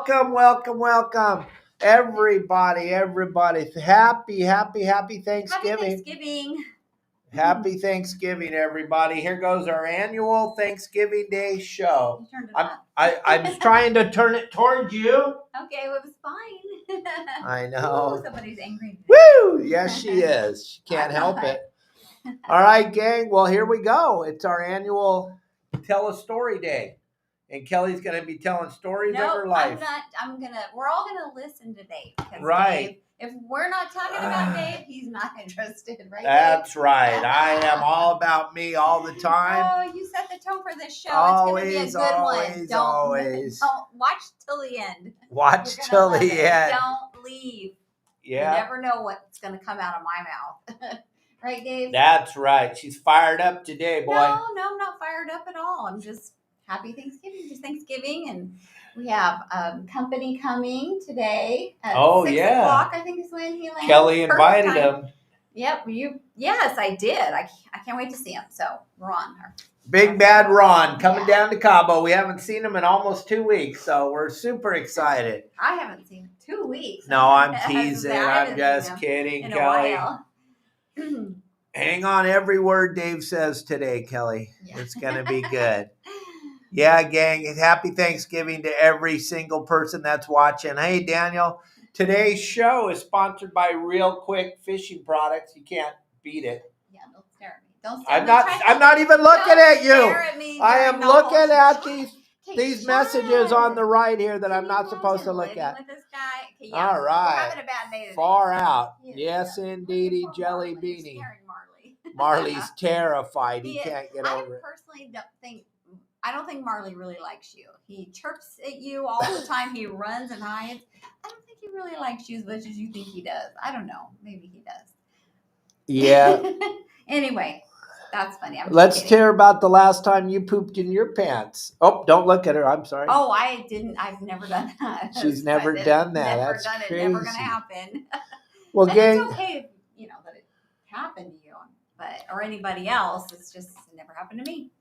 welcome. Everybody. Happy Thanksgiving. Happy Thanksgiving. Happy Thanksgiving, everybody. Here goes our annual Thanksgiving Day show. You turned it I'm trying to turn it towards you. Okay, well, it was fine. I know. Ooh, somebody's angry. Woo! Yes, she is. She can't help it. All right, gang. Well, here we go. It's our annual Tell a Story Day. And Kelly's going to be telling stories of her life. We're all going to listen to Dave. Right. Dave, if we're not talking about Dave, he's not interested, right? That's Dave? right. I am all about me all the time. Oh, you set the tone for this show. Always, it's going to be a good one. Always. Don't watch till the end. Watch till the end. Don't leave. Yeah. You never know what's going to come out of my mouth. Right, Dave? That's right. She's fired up today, boy. No, I'm not fired up at all. I'm just happy Thanksgiving. Just Thanksgiving, and we have company coming today at 6 o'clock, I think is when he lands. Kelly invited him. Yep, yes, I did. I can't wait to see him. So Ron, Big Bad Ron coming down to Cabo. We haven't seen him in almost 2 weeks, so we're super excited. I haven't seen him 2 weeks. No, I'm teasing. I'm just kidding, Kelly. Hang on every word Dave says today, Kelly. Yeah. It's going to be good. Yeah, gang. Happy Thanksgiving to every single person that's watching. Hey, Daniel. Today's show is sponsored by ReelQuick Fishing Products. You can't beat it. Yeah, don't stare at me. Don't stare at me. I'm not even looking at you. Stare at me. I am looking at these messages on the right here that I'm not supposed to look at. With this guy? Okay, all right. We're having a bad day today. Far out. Yes, indeedy, Jelly Beanie. Marley's terrified. He can't get over it. I personally don't think Marley really likes you. He chirps at you all the time. He runs and hides. I don't think he really likes you as much as you think he does. I don't know. Maybe he does. Yeah. Anyway, that's funny. Let's hear about the last time you pooped in your pants. Oh, don't look at her. I'm sorry. Oh, I didn't. I've never done that. She's never done that. That's crazy. Never going to happen. Well, gang. It's okay if, that it happened to you. Or anybody else. It's just it never happened to me.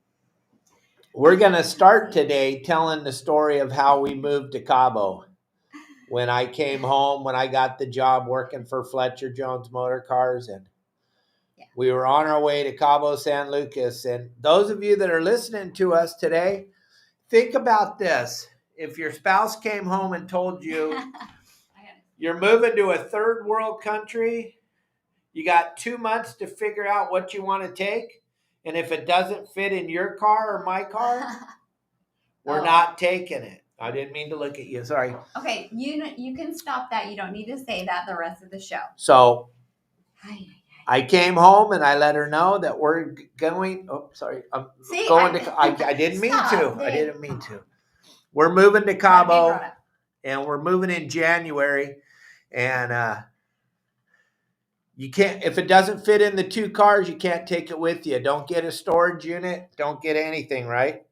We're going to start today telling the story of how we moved to Cabo. When I came home, when I got the job working for Fletcher Jones Motor Cars, and we were on our way to Cabo San Lucas. And those of you that are listening to us today, think about this. If your spouse came home and told you you're moving to a third world country, you got 2 months to figure out what you want to take. And if it doesn't fit in your car or my car, we're not taking it. I didn't mean to look at you. Sorry. Okay, you can stop that. You don't need to say that the rest of the show. So I came home and I let her know that we're going. Oh, sorry. I didn't mean to. I didn't mean to. We're moving to Cabo, and we're moving in January. And you can't, if it doesn't fit in the 2 cars, you can't take it with you. Don't get a storage unit. Don't get anything, right?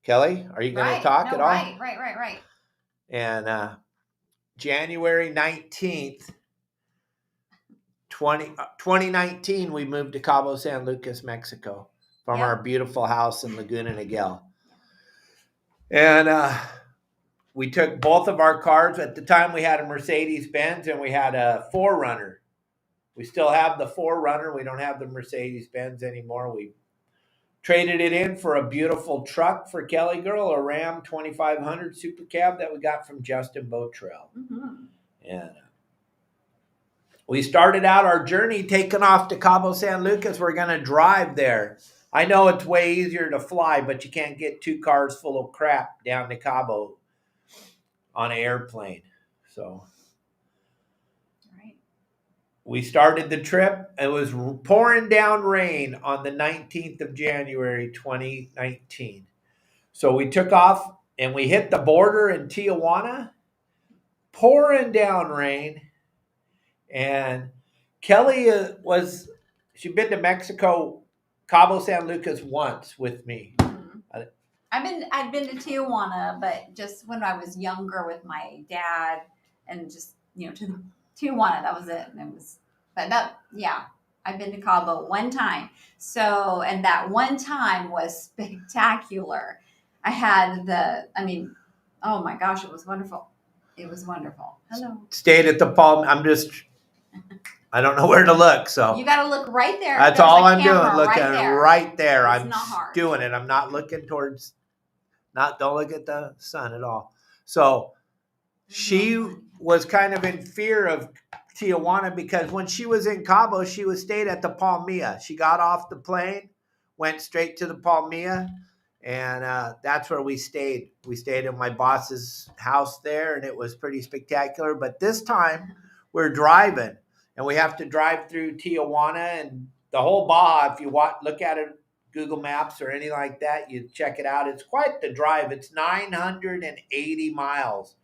Kelly, are you going to talk at all? Right. And January 19th, 2019, we moved to Cabo San Lucas, Mexico from our beautiful house in Laguna Niguel. And we took both of our cars. At the time, we had a Mercedes-Benz and we had a 4Runner. We still have the 4Runner. We don't have the Mercedes-Benz anymore. We traded it in for a beautiful truck for Kelly Girl, a Ram 2500 Super Cab that we got from Justin Bottrell. Mm-hmm. And we started out our journey taking off to Cabo San Lucas. We're going to drive there. I know it's way easier to fly, but you can't get 2 cars full of crap down to Cabo on an airplane. So we started the trip. It was pouring down rain on the 19th of January, 2019. So we took off and we hit the border in Tijuana, pouring down rain. And Kelly she'd been to Mexico, Cabo San Lucas once with me. I'd been to Tijuana, but just when I was younger with my dad and just, to Tijuana, that was it. I've been to Cabo one time. So, and that one time was spectacular. I had Oh my gosh, it was wonderful. It was wonderful. Hello. Stayed at the Palm. I don't know where to look, so you got to look right there. That's There's all a I'm doing. camera Looking right there. It's I'm not hard. doing it. I'm not looking towards. Don't look at the sun at all. So she was kind of in fear of Tijuana because when she was in Cabo, she was stayed at the Palmilla. She got off the plane, went straight to the Palmilla, and that's where we stayed. We stayed in my boss's house there, and it was pretty spectacular. But this time, we're driving, and we have to drive through Tijuana and the whole Baja. If you look at it, Google Maps or anything like that, you check it out. It's quite the drive. It's 980 miles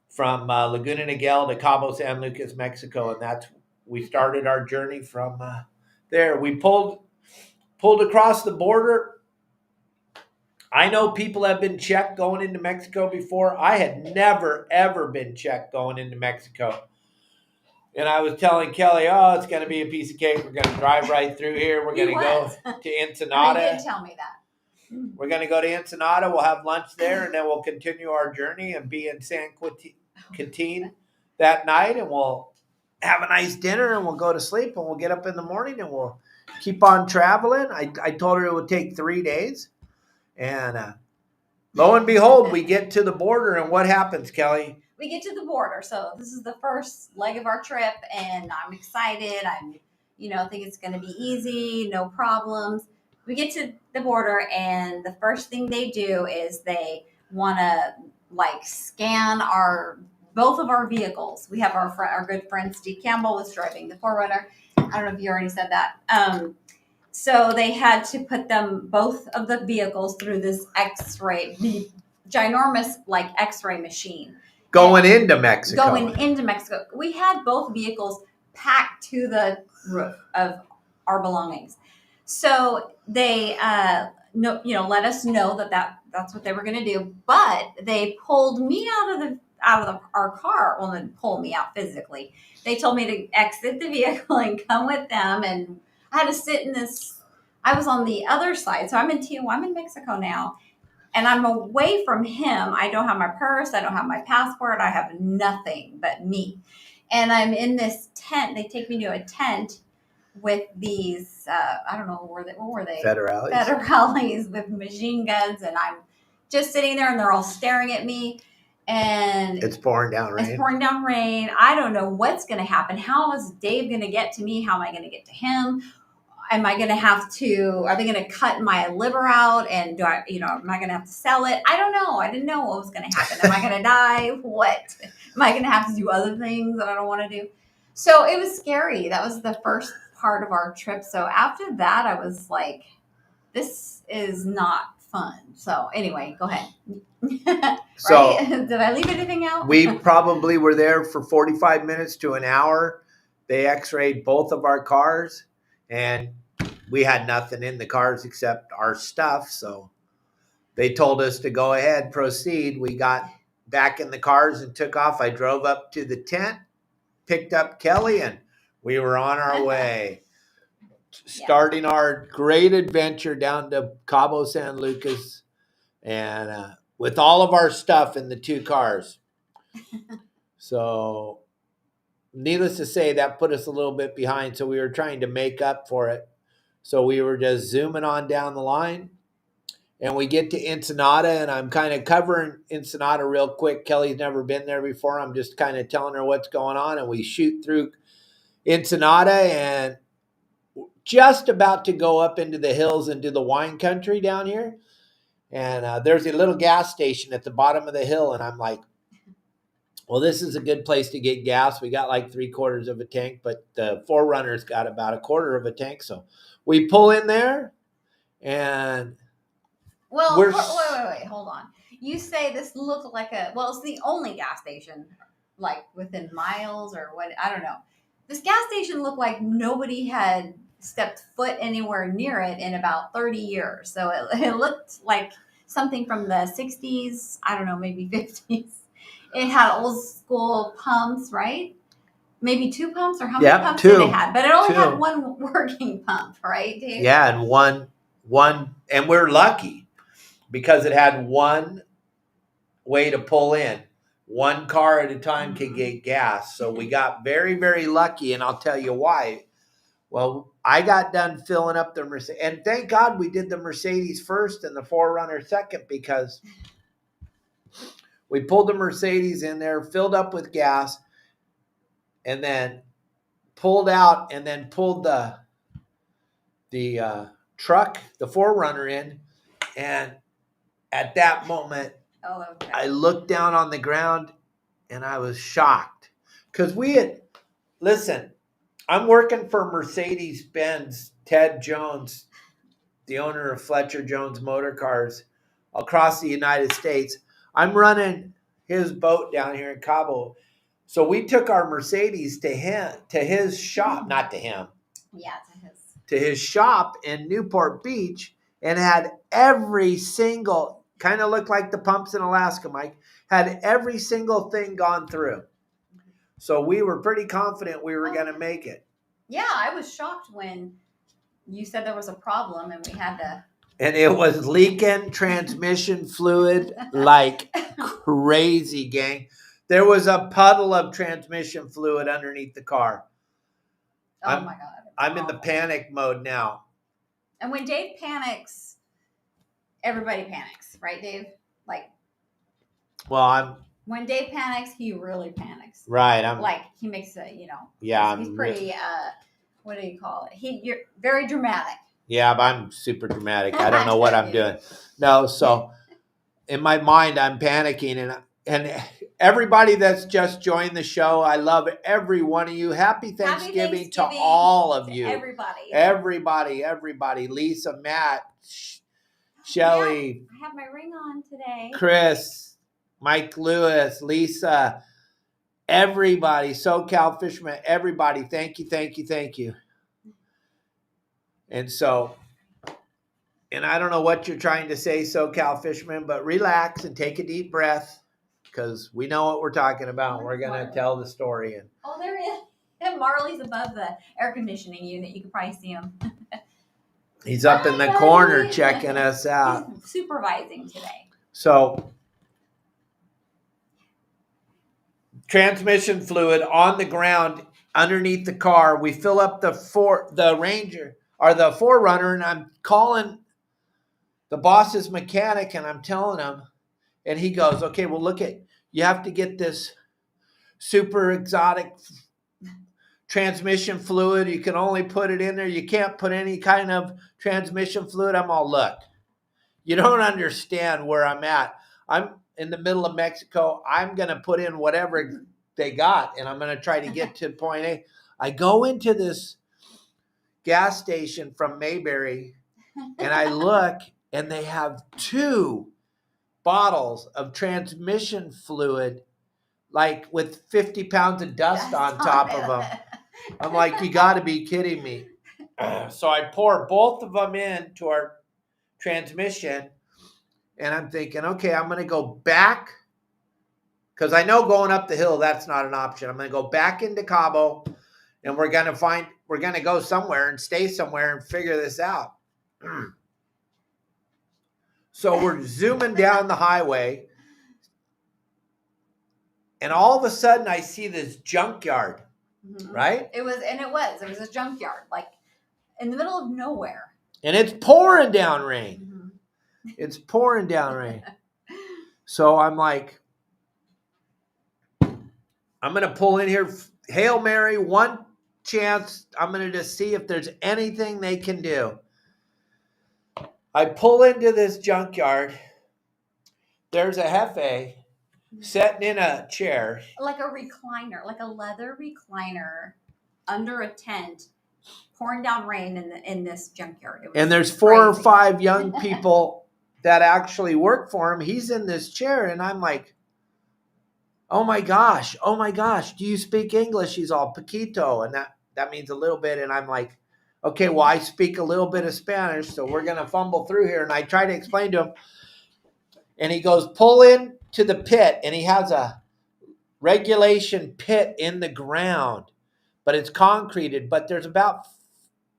from Laguna Niguel to Cabo San Lucas, Mexico, and we started our journey from there. We pulled across the border. I know people have been checked going into Mexico before. I had never, ever been checked going into Mexico. And I was telling Kelly, it's going to be a piece of cake. We're going to drive right through here. We're going to go to Ensenada. He did tell me that. We're going to go to Ensenada. We'll have lunch there, and then we'll continue our journey and be in San Quintin that night, and we'll have a nice dinner, and we'll go to sleep, and we'll get up in the morning, and we'll keep on traveling. I told her it would take 3 days, and lo and behold, we get to the border, and what happens, Kelly? We get to the border, so this is the first leg of our trip, and I'm excited. Think it's going to be easy, no problems. We get to the border, and the first thing they do is they want to scan both of our vehicles. We have our good friend Steve Campbell was driving the 4Runner. I don't know if you already said that. So they had to put both of the vehicles through this X-ray, the ginormous X-ray machine. Going into Mexico. We had both vehicles packed to the roof of our belongings. So they let us know that's what they were going to do. But they pulled me out of our car. Well, they didn't pull me out physically. They told me to exit the vehicle and come with them. And I had to sit in this. I was on the other side. So I'm in Mexico now. And I'm away from him. I don't have my purse. I don't have my passport. I have nothing but me. And I'm in this tent. They take me to a tent with these, I don't know, what were they? Federales with machine guns. And I'm just sitting there, and they're all staring at me. And it's pouring down rain. I don't know what's going to happen. How is Dave going to get to me? How am I going to get to him? Am I going to are they going to cut my liver out? And am I going to have to sell it? I don't know. I didn't know what was going to happen. Am I going to die? What? Am I going to have to do other things that I don't want to do? So it was scary. That was the first part of our trip. So after that, I was like, this is not fun. So anyway, go ahead. So did I leave anything out? We probably were there for 45 minutes to an hour. They x-rayed both of our cars, and we had nothing in the cars except our stuff. So they told us to go ahead, proceed. We got back in the cars and took off. I drove up to the tent, picked up Kelly, and we were on our way. Starting our great adventure down to Cabo San Lucas, and with all of our stuff in the 2 cars. So needless to say, that put us a little bit behind. So we were trying to make up for it. So we were just zooming on down the line, and we get to Ensenada, and I'm kind of covering Ensenada real quick. Kelly's never been there before. I'm just kind of telling her what's going on, and we shoot through Ensenada and just about to go up into the hills into the wine country down here. And there's a little gas station at the bottom of the hill. And I'm like, well, this is a good place to get gas. We got like 3/4 of a tank, but the 4Runner's got about 1/4 of a tank. So we pull in there, and wait, hold on. You say this looked like it's the only gas station, within miles or what? I don't know. This gas station looked like nobody had stepped foot anywhere near it in about 30 years. So it looked like something from the 60s, I don't know, maybe 50s. It had old school pumps, right? Maybe 2 pumps, or how many pumps did it have? But it only had one working pump, right, Dave? Yeah, and one, and we're lucky because it had one way to pull in. One car at a time could get gas. So we got very, very lucky, and I'll tell you why. Well, I got done filling up the Mercedes, and thank God we did the Mercedes first and the 4Runner second, because we pulled the Mercedes in there, filled up with gas, and then pulled out, and then pulled the truck, the 4Runner in, and at that moment, I looked down on the ground and I was shocked, because listen, I'm working for Mercedes-Benz, Ted Jones, the owner of Fletcher Jones Motor Cars across the United States. I'm running his boat down here in Cabo. So we took our Mercedes to his shop, not to him. Yeah, to his shop in Newport Beach, and had every single, kind of looked like the pumps in Alaska, Mike, had every single thing gone through. So we were pretty confident we were going to make it. Yeah, I was shocked when you said there was a problem and we had to. And it was leaking transmission fluid like crazy, gang. There was a puddle of transmission fluid underneath the car. Oh my God. I'm in the panic mode now. And when Dave panics, everybody panics, right, Dave? When Dave panics, he really panics. Right. He makes a, Yeah. He's pretty, what do you call it? You're very dramatic. Yeah, but I'm super dramatic. I don't know what I'm doing. No, so in my mind, I'm panicking, and everybody that's just joined the show, I love every one of you. Happy Thanksgiving to all of you. Everybody. Lisa, Matt, Shelly. I have my ring on today. Chris, Mike Lewis, Lisa, everybody, SoCal Fisherman, everybody. Thank you. And so, and I don't know what you're trying to say, SoCal Fisherman, but relax and take a deep breath, because we know what we're talking about. We're going to tell the story. Oh, there he is. And Marley's above the air conditioning unit. You can probably see him. He's up in the corner checking us out. He's supervising today. So, transmission fluid on the ground underneath the car. We fill up the Ranger or the 4Runner, and I'm calling the boss's mechanic, and I'm telling him, and he goes, okay, well, you have to get this super exotic transmission fluid. You can only put it in there. You can't put any kind of transmission fluid. I'm all, look, you don't understand where I'm at. I'm in the middle of Mexico. I'm going to put in whatever they got, and I'm going to try to get to point A. I go into this gas station from Mayberry, and I look, and they have 2 bottles of transmission fluid, like with 50 pounds of dust on top of them. I'm like, you got to be kidding me. So I pour both of them into our transmission, and I'm thinking, okay, I'm going to go back, because I know going up the hill, that's not an option. I'm going to go back into Cabo, and we're going to go somewhere and stay somewhere and figure this out. So we're zooming down the highway, and all of a sudden I see this junkyard, right? It was a junkyard, like in the middle of nowhere. And it's pouring down rain. It's pouring down rain. So I'm like, I'm going to pull in here, Hail Mary, one chance. I'm going to just see if there's anything they can do. I pull into this junkyard. There's a Jefe sitting in a chair. Like a recliner, like a leather recliner under a tent, pouring down rain in this junkyard. And there's 4 or 5 young people that actually work for him. He's in this chair, and I'm like, oh my gosh, do you speak English? He's all poquito, and that means a little bit. And I'm like, okay, well, I speak a little bit of Spanish, so we're going to fumble through here. And I try to explain to him, and he goes, pull in to the pit, and he has a regulation pit in the ground, but it's concreted, but there's about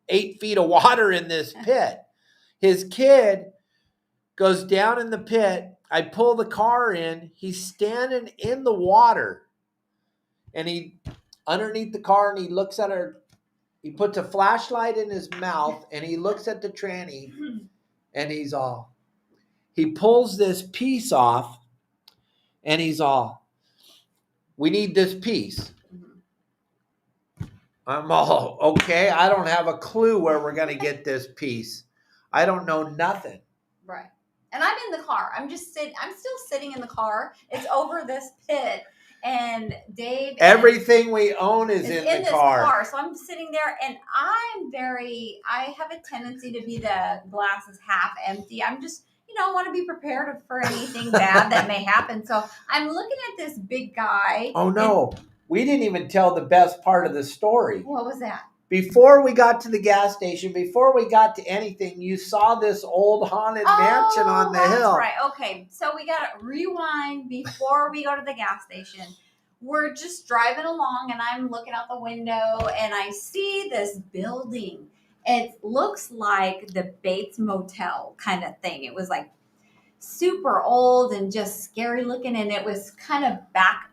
8 feet of water in this pit. His kid goes down in the pit, I pull the car in. He's standing in the water. And he, underneath the car, and he looks at her. He puts a flashlight in his mouth, and he looks at the tranny, and he pulls this piece off, and he's all, we need this piece. I'm all, okay, I don't have a clue where we're going to get this piece. I don't know nothing. Right. And I'm in the car. I'm still sitting in the car. It's over this pit. And Dave. Everything we own is in the this car. So I'm sitting there, and I have a tendency to be the glass is half empty. I'm just, I want to be prepared for anything bad that may happen. So I'm looking at this big guy. Oh, no. We didn't even tell the best part of the story. What was that? Before we got to the gas station, before we got to anything, you saw this old haunted mansion on the hill. Right. Okay. So we got to rewind before we go to the gas station. We're just driving along, and I'm looking out the window, and I see this building. It looks like the Bates Motel kind of thing. It was like super old and just scary looking, and it was kind of back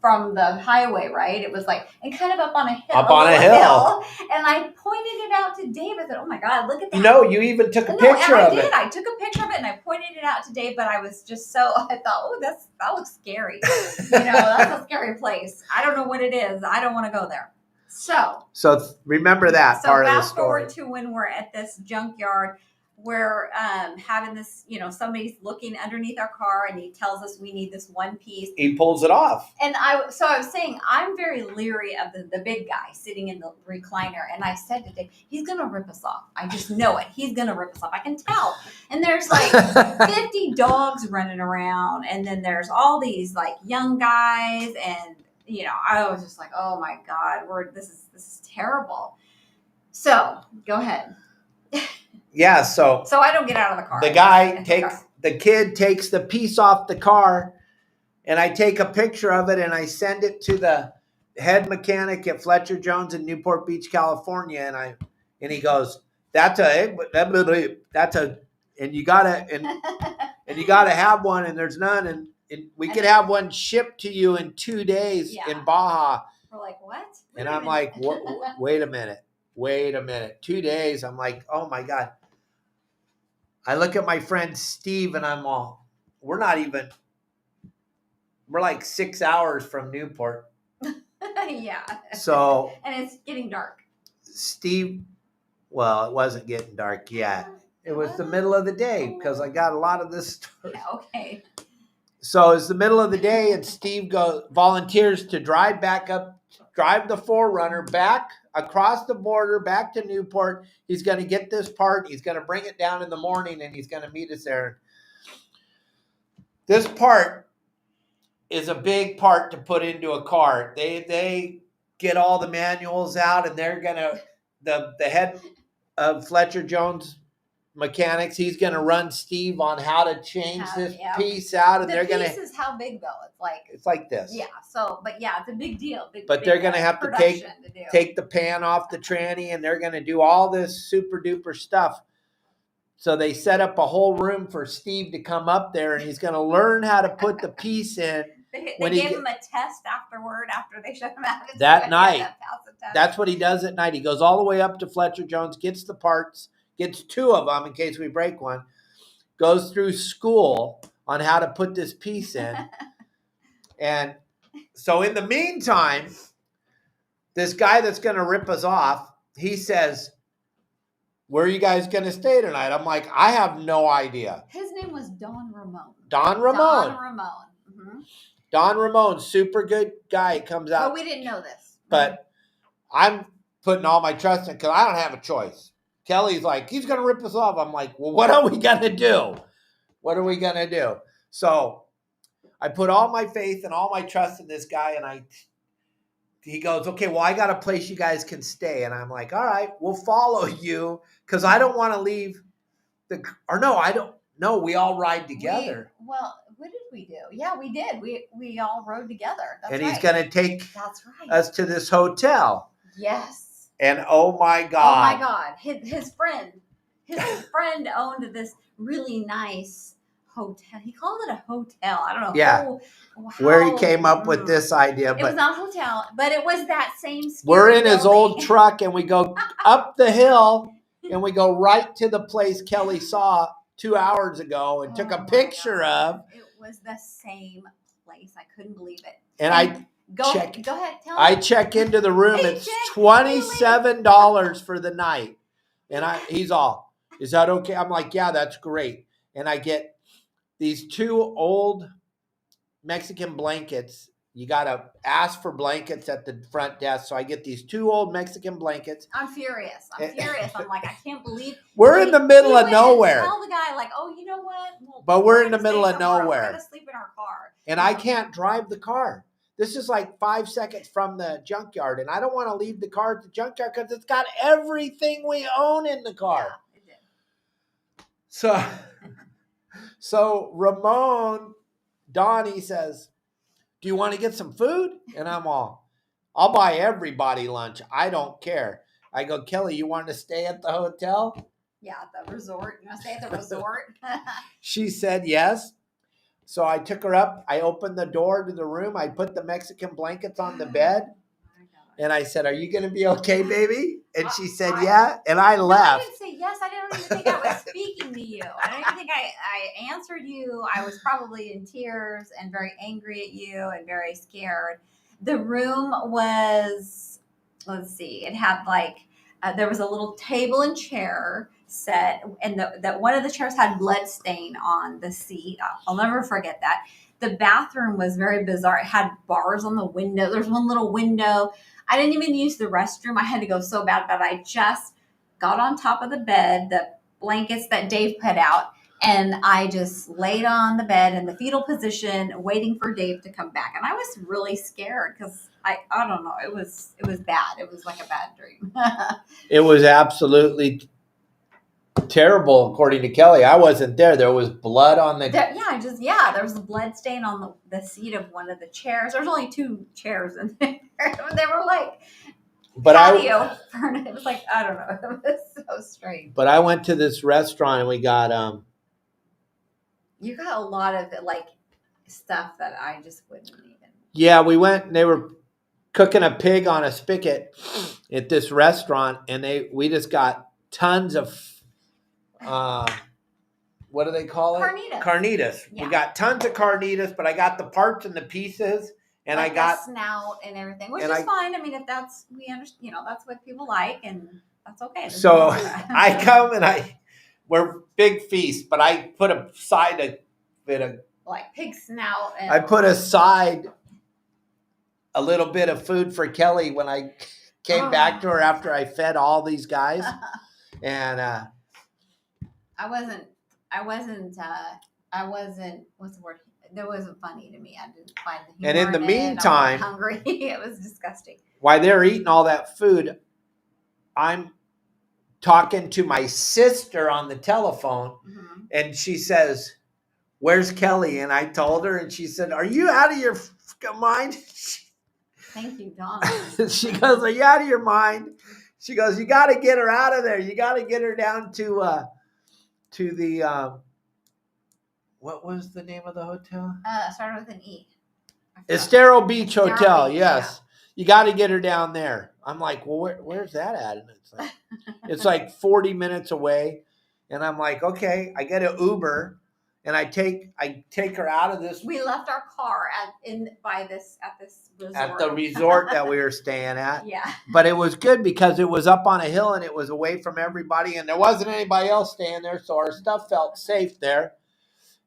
from the highway, right? It was like, and kind of up on a hill. And I pointed it out to Dave. I said, oh my God, look at that. No, you even took a picture of it. I took a picture of it, and I pointed it out to Dave, but I was just I thought, oh, that looks scary. That's a scary place. I don't know what it is. I don't want to go there. So remember that part of the story. Fast forward to when we're at this junkyard. We're having this, somebody's looking underneath our car, and he tells us we need this one piece. He pulls it off. And I was saying, I'm very leery of the big guy sitting in the recliner. And I said to Dave, he's going to rip us off. I just know it. He's going to rip us off. I can tell. And there's like 50 dogs running around. And then there's all these like young guys. And, I was just like, oh my God, this is terrible. So go ahead. Yeah, so I don't get out of the car. The kid takes the piece off the car, and I take a picture of it, and I send it to the head mechanic at Fletcher Jones in Newport Beach, California, and he goes, and you gotta have one, and there's none, and we could have one shipped to you in 2 days in Baja. We're like, what? And I'm like, wait a minute. 2 days. I'm like, oh my God. I look at my friend Steve, and I'm all, we're like 6 hours from Newport. Yeah. So. And it's getting dark. Steve, well, it wasn't getting dark yet. It was the middle of the day because I got a lot of this story. Yeah, okay. So it's the middle of the day, and Steve volunteers to drive the Forerunner back across the border, back to Newport. He's going to get this part. He's going to bring it down in the morning, and he's going to meet us there. This part is a big part to put into a car. They get all the manuals out, and they're going to, the head of Fletcher Jones Mechanics, he's going to run Steve on how to change this piece out, and they're going to. The piece is how big though? It's like this. Yeah. So, but yeah, it's a big deal. But they're going to have to take the pan off the tranny, and they're going to do all this super duper stuff. So they set up a whole room for Steve to come up there, and he's going to learn how to put the piece in. They gave him a test afterward after they shut him out. That night. That's what he does at night. He goes all the way up to Fletcher Jones, gets the parts. Gets 2 of them in case we break one, goes through school on how to put this piece in. And so in the meantime, this guy that's going to rip us off, he says, where are you guys going to stay tonight? I'm like, I have no idea. His name was Don Ramon. Mm-hmm. Don Ramon, super good guy, comes out. But we didn't know this. But I'm putting all my trust in because I don't have a choice. Kelly's like, he's going to rip us off. I'm like, well, what are we going to do? So I put all my faith and all my trust in this guy. And he goes, okay, well, I got a place you guys can stay. And I'm like, all right, we'll follow you. Cause I don't want to leave we all ride together. What did we do? Yeah, we did. We all rode together. That's and right. He's going to take us to this hotel. Yes. And oh my God. His friend owned this really nice hotel. He called it a hotel. I don't know. Yeah. Where he came up with this idea. It was not a hotel, but it was that same we're in building. his old truck, and we go up the hill, and we go right to the place Kelly saw 2 hours ago and took a picture of. It was the same place. I couldn't believe it. And go ahead. Tell me. I check into the room. It's $27 for the night. And he's all, is that okay? I'm like, yeah, that's great. And I get these 2 old Mexican blankets. You got to ask for blankets at the front desk. So I get these 2 old Mexican blankets. I'm furious. I'm like, I can't believe. We're in the middle of nowhere. Tell the guy, like, oh, you know what? But we're in the middle of nowhere. We're going to sleep in our car. And I can't drive the car. This is like 5 seconds from the junkyard. And I don't want to leave the car at the junkyard because it's got everything we own in the car. Yeah, it did. So Ramon, Donnie says, do you want to get some food? And I'm all, I'll buy everybody lunch. I don't care. I go, Kelly, you want to stay at the hotel? Yeah, at the resort. You want to stay at the resort? She said yes. So I took her up. I opened the door to the room. I put the Mexican blankets on the bed. And I said, are you going to be okay, baby? And she said, yeah. And I left. I didn't say yes. I don't even think I was speaking to you. I don't even think I answered you. I was probably in tears and very angry at you and very scared. The room was, let's see, it had like, there was a little table and chair set, and that one of the chairs had blood stain on the seat. I'll never forget that. The bathroom was very bizarre. It had bars on the window. There's one little window. I didn't even use the restroom. I had to go so bad, but I just got on top of the bed, the blankets that Dave put out, and I just laid on the bed in the fetal position, waiting for Dave to come back. And I was really scared because I don't know. It was bad. It was like a bad dream. It was absolutely terrible, according to Kelly. I wasn't there. There was blood on the... there was a blood stain on the seat of one of the chairs. There's only 2 chairs in there. They were like patio furniture. It was like, I don't know. It was so strange. But I went to this restaurant and we got... You got a lot of like stuff that I just wouldn't even... Yeah, we went and they were cooking a pig on a spigot at this restaurant, and we just got tons of... what do they call it? Carnitas. Yeah. We got tons of carnitas, but I got the parts and the pieces, and like I got the snout and everything, which is fine. I mean, if that's we understand, that's what people like, and that's okay. So I come and we're big feast, but I put aside a bit of like pig snout. And I put aside a little bit of food for Kelly when I came back to her after I fed all these guys, and I wasn't, what's the word? That wasn't funny to me. I didn't find the humor. And in the meantime, I was hungry. It was disgusting. While they're eating all that food, I'm talking to my sister on the telephone, and she says, where's Kelly? And I told her, and she said, are you out of your mind? Thank you, Dawn. She goes, are you out of your mind? She goes, you got to get her out of there. You got to get her down to the, what was the name of the hotel? Started with an E. Estero Beach Hotel, yes. Yeah. You got to get her down there. I'm like, well, where's that at? And it's like 40 minutes away. And I'm like, okay, I get an Uber, and I take her out of this. We left our car at this resort. At the resort that we were staying at. Yeah. But it was good because it was up on a hill and it was away from everybody, and there wasn't anybody else staying there, so our stuff felt safe there.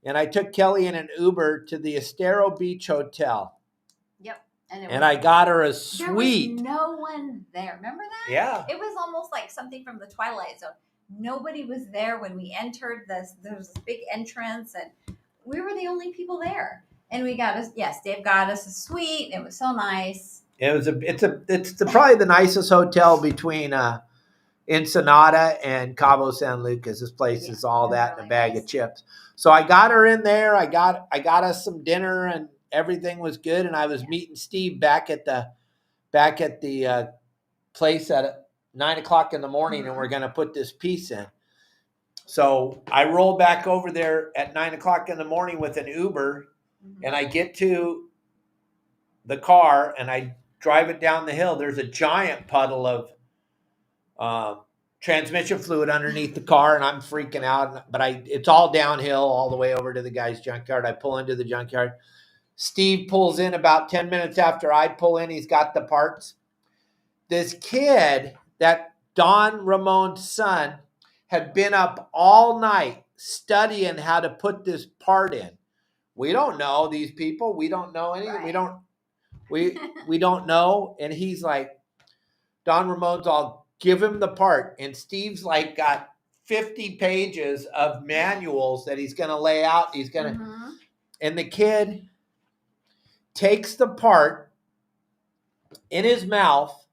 And I took Kelly in an Uber to the Estero Beach Hotel. Yep. And I got her a suite. There was no one there. Remember that? Yeah. It was almost like something from the Twilight Zone. Nobody was there when we entered this. There was this big entrance, and we were the only people there. And we got us. Yes, Dave got us a suite. It was so nice. It's probably the nicest hotel between Ensenada and Cabo San Lucas. This place is all that really in a bag of chips. So I got her in there. I got us some dinner, and everything was good. And I was meeting Steve back at the place at 9:00 in the morning, and we're going to put this piece in. So I roll back over there at 9 o'clock in the morning with an Uber, and I get to the car and I drive it down the hill. There's a giant puddle of transmission fluid underneath the car, and I'm freaking out. But it's all downhill all the way over to the guy's junkyard. I pull into the junkyard. Steve pulls in about 10 minutes after I pull in. He's got the parts. This kid, that Don Ramon's son, had been up all night studying how to put this part in. We don't know these people. We don't know anything. Right. We don't know. And he's like, Don Ramon's all, give him the part. And Steve's like got 50 pages of manuals that he's going to lay out. He's going to, and the kid takes the part in his mouth,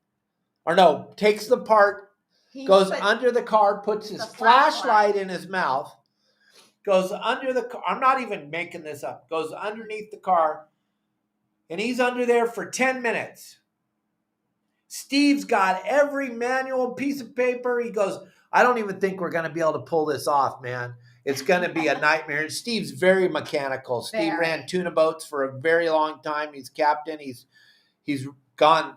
or no, takes the part, goes under the car, puts his flashlight in his mouth, goes under the car. I'm not even making this up. Goes underneath the car, and he's under there for 10 minutes. Steve's got every manual piece of paper. He goes, I don't even think we're going to be able to pull this off, man. It's going to be a nightmare. And Steve's very mechanical. Steve ran tuna boats for a very long time. He's captain. He's gone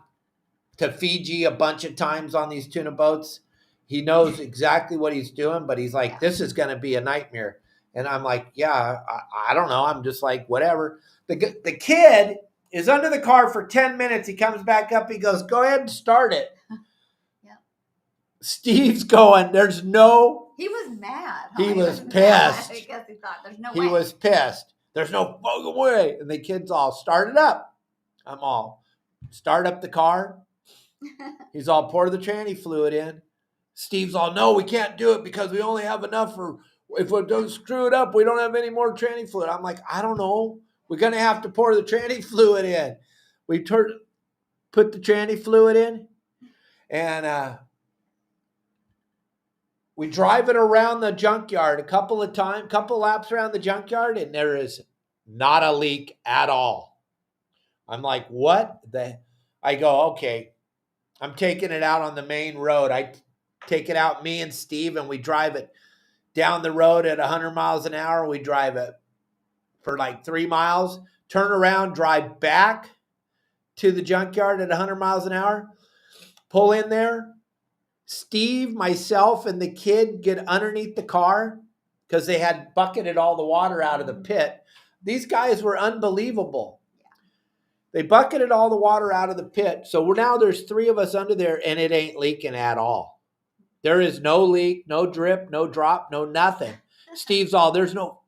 to Fiji a bunch of times on these tuna boats. He knows exactly what he's doing, but he's like, this is going to be a nightmare. And I'm like, yeah, I don't know. I'm just like, whatever. The kid is under the car for 10 minutes. He comes back up. He goes, go ahead and start it. Yep. Steve's going, there's no. He was mad. He was pissed. I guess he thought, there's no way. He was pissed. There's no fucking way. And the kid's all, start it up. I'm all, start up the car. He's all, pour the tranny fluid in. Steve's all, no, we can't do it because we only have enough for, if we don't screw it up, we don't have any more tranny fluid. I'm like, I don't know. We're going to have to pour the tranny fluid in. We put the tranny fluid in, and we drive it around the junkyard a couple laps around the junkyard, and there is not a leak at all. I'm like, what? I go, okay, I'm taking it out on the main road. I take it out, me and Steve, and we drive it down the road at 100 miles an hour. We drive it for like 3 miles, turn around, drive back to the junkyard at 100 miles an hour, pull in there. Steve, myself, and the kid get underneath the car because they had bucketed all the water out of the pit. These guys were unbelievable. They bucketed all the water out of the pit. So now there's 3 of us under there, and it ain't leaking at all. There is no leak, no drip, no drop, no nothing. Steve's all, there's no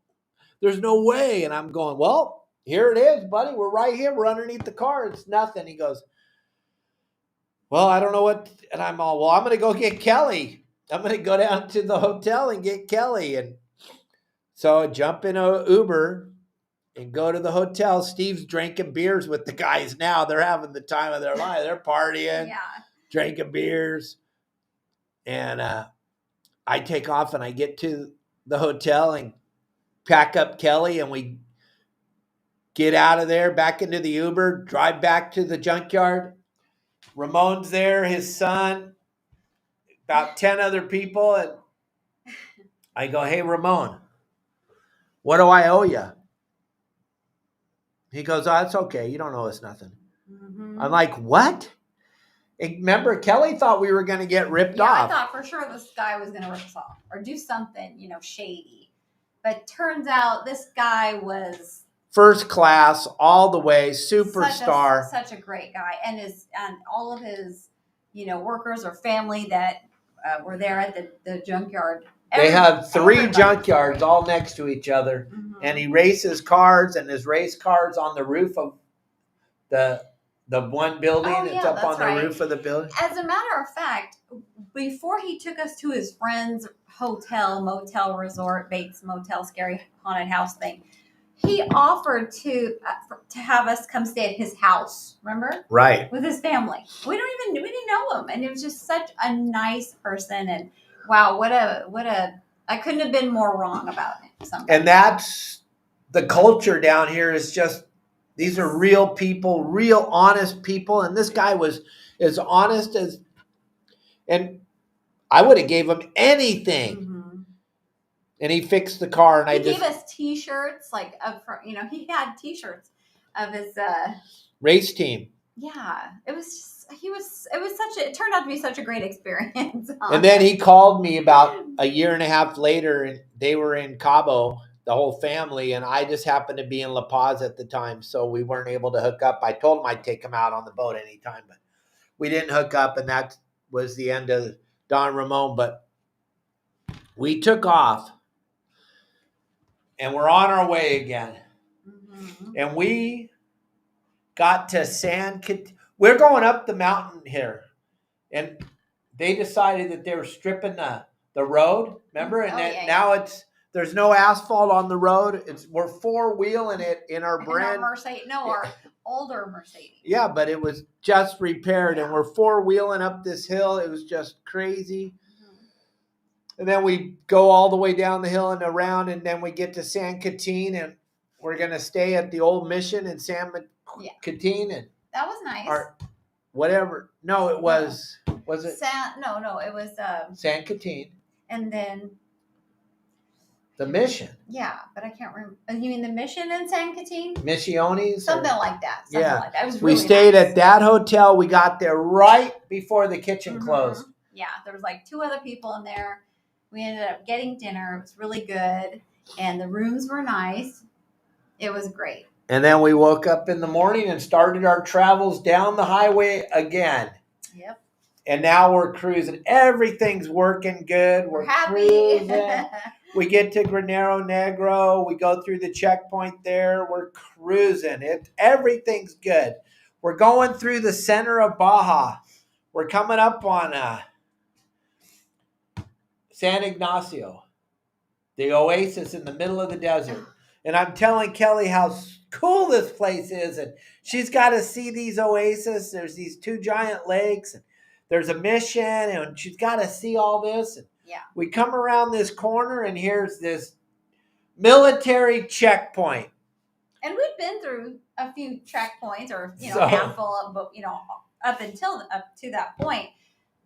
way. And I'm going, well, here it is, buddy. We're right here. We're underneath the car. It's nothing. He goes, well, I don't know what. And I'm all, well, I'm going to go get Kelly. I'm going to go down to the hotel and get Kelly. And so I jump in an Uber and go to the hotel. Steve's drinking beers with the guys now. They're having the time of their life. They're partying, drinking beers. And I take off and I get to the hotel and pack up Kelly, and we get out of there, back into the Uber, drive back to the junkyard. Ramon's there, his son, about 10 other people. And I go, hey, Ramon, what do I owe you? He goes, oh, it's okay. You don't owe us nothing. Mm-hmm. I'm like, what? Remember, Kelly thought we were going to get ripped off. I thought for sure this guy was going to rip us off or do something, shady. But turns out this guy was first class all the way, superstar. Such a great guy, and all of his, workers or family that were there at the junkyard. They have 3 junkyards all next to each other, and he races cars, and his race cars on the roof of the one building. It's up on the roof of the building. As a matter of fact, before he took us to his friend's hotel, motel, resort, Bates Motel, scary haunted house thing, he offered to have us come stay at his house. Remember? Right. With his family. We didn't know him, and it was just such a nice person. And wow, what a! I couldn't have been more wrong about it. And that's the culture down here. Is just. These are real people, real honest people. And this guy was as honest as, and I would have gave him anything And he fixed the car, and he gave us T-shirts, like he had T-shirts of his race team. Yeah, it was it turned out to be such a great experience. And then he called me about a year and a half later, and they were in Cabo, the whole family, and I just happened to be in La Paz at the time, so we weren't able to hook up. I told him I'd take him out on the boat anytime, but we didn't hook up, and that was the end of Don Ramon. But we took off, and we're on our way again. Mm-hmm. And we got to we're going up the mountain here, and they decided that they were stripping the road. Remember, and now there's no asphalt on the road. We're four-wheeling it in our brand. Our older Mercedes. Yeah, but it was just repaired, and we're four-wheeling up this hill. It was just crazy. And then we go all the way down the hill and around, and then we get to San Quintin, and we're going to stay at the old mission in San Quintin. And that was nice. Whatever. No, it was. Was it? No, it was San Quintin. And then the mission. Yeah, but I can't remember. You mean the mission in San Quintin? Missiones? Something like that. Like that. It was really we stayed at that hotel. We got there right before the kitchen closed. Yeah, there was like 2 other people in there. We ended up getting dinner. It was really good. And the rooms were nice. It was great. And then we woke up in the morning and started our travels down the highway again. Yep. And now we're cruising. Everything's working good. We're happy. Cruising. We get to Granero Negro. We go through the checkpoint there. We're cruising. Everything's good. We're going through the center of Baja. We're coming up on San Ignacio, the oasis in the middle of the desert. And I'm telling Kelly how cool this place is. And she's got to see these oases. There's these 2 giant lakes. And there's a mission. And she's got to see all this. And we come around this corner, and here's this military checkpoint. And we've been through a few checkpoints, or a handful of, up to that point.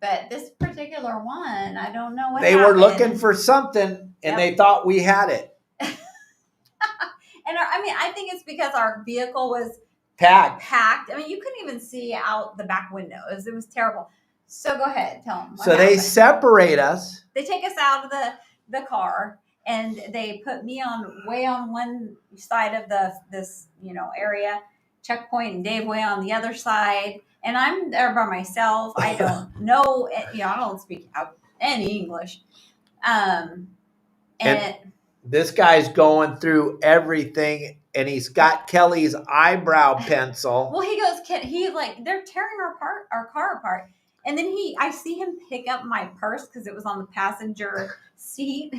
But this particular one, I don't know what they happened. were looking for something, and they thought we had it. And I think it's because our vehicle was packed. I mean, you couldn't even see out the back window. It was terrible. So go ahead, tell them. So they separate us. They take us out of the car, and they put me way on one side of this area checkpoint, and Dave way on the other side. And I'm there by myself. I don't know. I don't speak any English. And this guy's going through everything, and he's got Kelly's eyebrow pencil. Well, he goes, they're tearing our car apart. And then I see him pick up my purse because it was on the passenger seat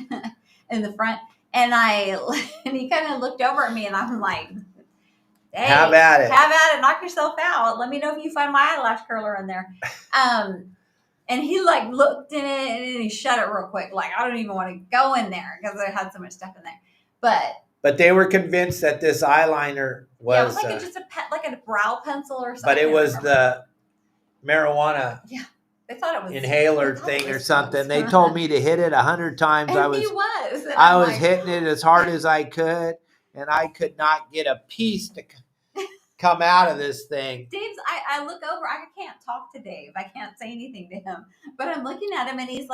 in the front. And he kind of looked over at me, and I'm like, hey, have at it. Knock yourself out. Let me know if you find my eyelash curler in there. And he looked in it, and he shut it real quick. I don't even want to go in there because I had so much stuff in there. But they were convinced that this eyeliner was it was just a brow pencil or something. But it was the marijuana. Yeah, they thought it was inhaler thing or something. They told me to hit it 100 times. And I was hitting it as hard as I could, and I could not get a piece to come out of this thing. Dave's, I look over, I can't talk to Dave. I can't say anything to him, but I'm looking at him, and he's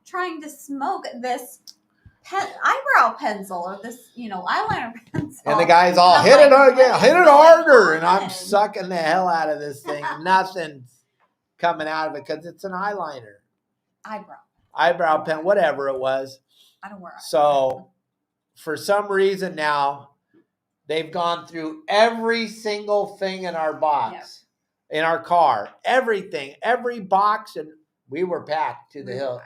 trying to smoke this eyebrow pencil, or this, eyeliner pencil. And the guy's all, hit it harder. And I'm sucking the hell out of this thing. Nothing's coming out of it because it's an eyeliner. Eyebrow pen, whatever it was. I don't wear eyeliner. So for some reason now, they've gone through every single thing in our box, in our car, everything, every box, and we were packed to the hill.